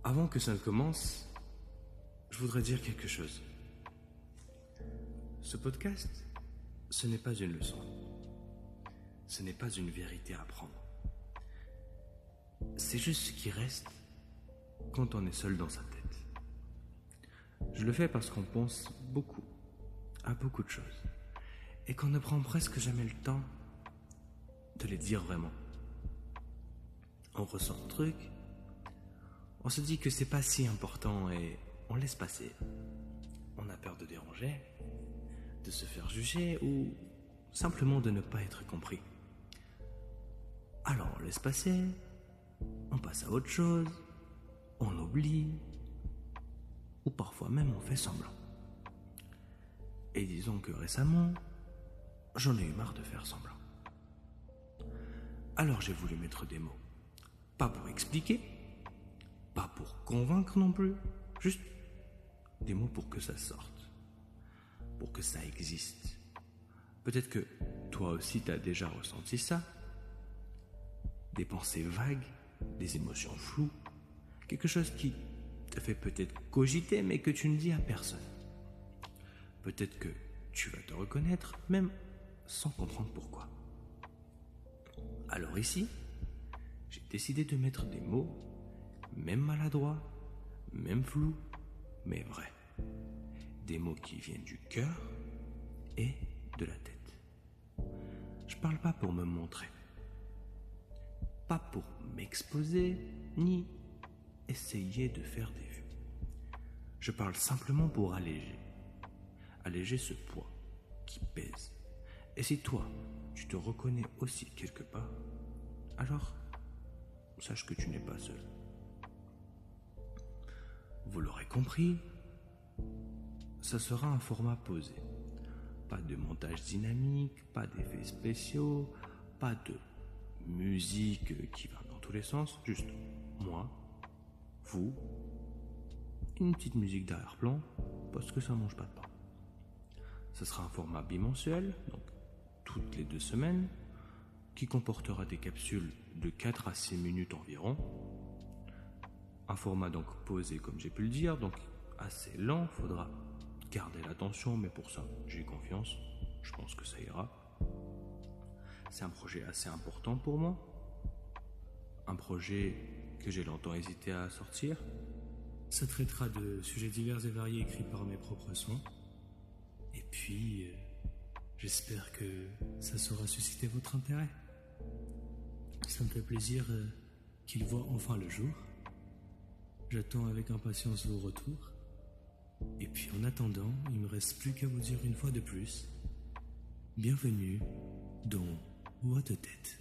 Avant que ça ne commence, je voudrais dire quelque chose. Ce podcast, ce n'est pas une leçon. Ce n'est pas une vérité à apprendre. C'est juste ce qui reste quand on est seul dans sa tête. Je le fais parce qu'on pense beaucoup à beaucoup de choses et qu'on ne prend presque jamais le temps de les dire vraiment. On ressent un truc, on se dit que c'est pas si important et on laisse passer. On a peur de déranger, de se faire juger ou simplement de ne pas être compris. Alors on laisse passer, on passe à autre chose, on oublie, ou parfois même on fait semblant. Et disons que récemment, j'en ai eu marre de faire semblant. Alors j'ai voulu mettre des mots. Pas pour expliquer, pas pour convaincre non plus, juste des mots pour que ça sorte, pour que ça existe. Peut-être que toi aussi t'as déjà ressenti ça. Des pensées vagues, des émotions floues, quelque chose qui te fait peut-être cogiter mais que tu ne dis à personne. Peut-être que tu vas te reconnaître même sans comprendre pourquoi. Alors ici, j'ai décidé de mettre des mots, même maladroits, même flous, mais vrais. Des mots qui viennent du cœur et de la tête. Je parle pas pour me montrer, pas pour m'exposer, ni essayer de faire des vues. Je parle simplement pour alléger ce poids qui pèse. Et si toi, tu te reconnais aussi quelque part, alors sache que tu n'es pas seul. Vous l'aurez compris, ça sera un format posé. Pas de montage dynamique, pas d'effets spéciaux, pas de musique qui va dans tous les sens, juste moi, vous, une petite musique d'arrière-plan, parce que ça mange pas de pain. Ce sera un format bimensuel, donc toutes les 2 semaines, qui comportera des capsules de 4 à 6 minutes environ. Un format donc posé comme j'ai pu le dire, donc assez lent, faudra garder l'attention, mais pour ça j'ai confiance, je pense que ça ira. C'est un projet assez important pour moi, un projet que j'ai longtemps hésité à sortir. Ça traitera de sujets divers et variés écrits par mes propres soins. Et puis, j'espère que ça saura susciter votre intérêt. Ça me fait plaisir qu'il voit enfin le jour. J'attends avec impatience vos retours. Et puis en attendant, il me reste plus qu'à vous dire une fois de plus, bienvenue dans What a Tête.